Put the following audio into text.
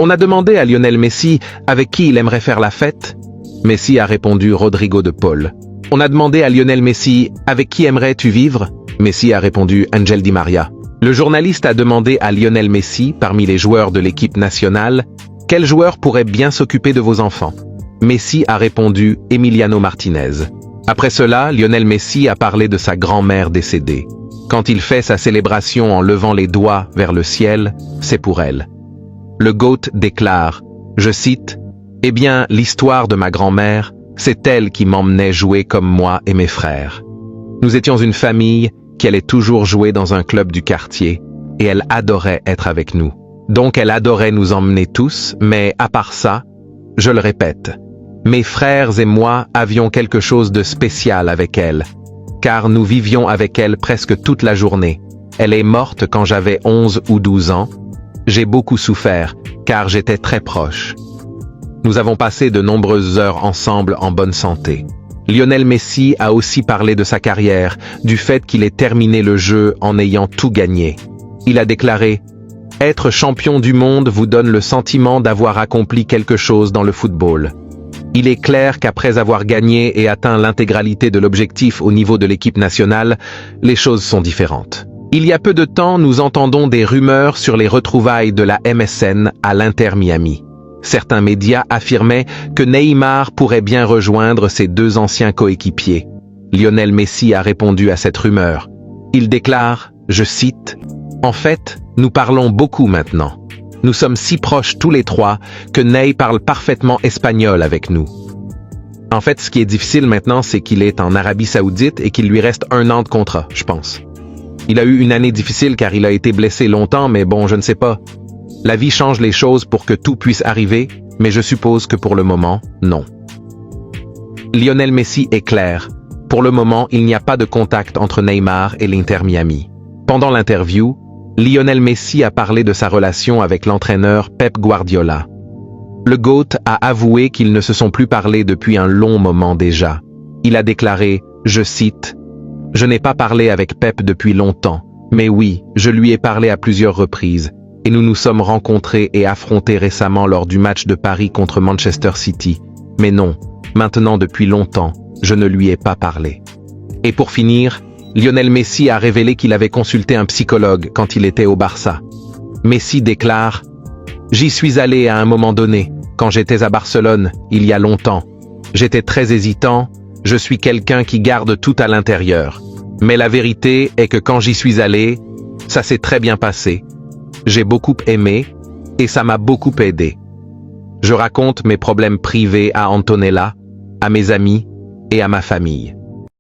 On a demandé à Lionel Messi avec qui il aimerait faire la fête. Messi a répondu Rodrigo de Paul. On a demandé à Lionel Messi avec qui aimerais-tu vivre. Messi a répondu Angel Di Maria. Le journaliste a demandé à Lionel Messi, parmi les joueurs de l'équipe nationale, quel joueur pourrait bien s'occuper de vos enfants. Messi a répondu Emiliano Martinez. Après cela, Lionel Messi a parlé de sa grand-mère décédée. Quand il fait sa célébration en levant les doigts vers le ciel, c'est pour elle. Le GOAT déclare, je cite, « Eh bien, l'histoire de ma grand-mère, c'est elle qui m'emmenait jouer comme moi et mes frères. Nous étions une famille qui allait toujours jouer dans un club du quartier, et elle adorait être avec nous. Donc elle adorait nous emmener tous, mais à part ça, je le répète, mes frères et moi avions quelque chose de spécial avec elle, car nous vivions avec elle presque toute la journée. Elle est morte quand j'avais 11 ou 12 ans. J'ai beaucoup souffert, car j'étais très proche. Nous avons passé de nombreuses heures ensemble en bonne santé. Lionel Messi a aussi parlé de sa carrière, du fait qu'il ait terminé le jeu en ayant tout gagné. Il a déclaré « Être champion du monde vous donne le sentiment d'avoir accompli quelque chose dans le football. Il est clair qu'après avoir gagné et atteint l'intégralité de l'objectif au niveau de l'équipe nationale, les choses sont différentes. Il y a peu de temps, nous entendons des rumeurs sur les retrouvailles de la MSN à l'Inter Miami. Certains médias affirmaient que Neymar pourrait bien rejoindre ses deux anciens coéquipiers. Lionel Messi a répondu à cette rumeur. Il déclare, je cite, « En fait, nous parlons beaucoup maintenant. Nous sommes si proches tous les trois que Ney parle parfaitement espagnol avec nous. » En fait, ce qui est difficile maintenant, c'est qu'il est en Arabie Saoudite et qu'il lui reste 1 an de contrat, je pense. Il a eu une année difficile car il a été blessé longtemps, mais bon, je ne sais pas. La vie change les choses pour que tout puisse arriver, mais je suppose que pour le moment, non. Lionel Messi est clair. Pour le moment, il n'y a pas de contact entre Neymar et l'Inter Miami. Pendant l'interview, Lionel Messi a parlé de sa relation avec l'entraîneur Pep Guardiola. Le GOAT a avoué qu'ils ne se sont plus parlé depuis un long moment déjà. Il a déclaré, je cite, « Je n'ai pas parlé avec Pep depuis longtemps, mais oui, je lui ai parlé à plusieurs reprises, et nous nous sommes rencontrés et affrontés récemment lors du match de Paris contre Manchester City. Mais non, maintenant depuis longtemps, je ne lui ai pas parlé. » Et pour finir, Lionel Messi a révélé qu'il avait consulté un psychologue quand il était au Barça. Messi déclare « J'y suis allé à un moment donné, quand j'étais à Barcelone, il y a longtemps. J'étais très hésitant, je suis quelqu'un qui garde tout à l'intérieur. Mais la vérité est que quand j'y suis allé, ça s'est très bien passé. J'ai beaucoup aimé, et ça m'a beaucoup aidé. Je raconte mes problèmes privés à Antonella, à mes amis et à ma famille. »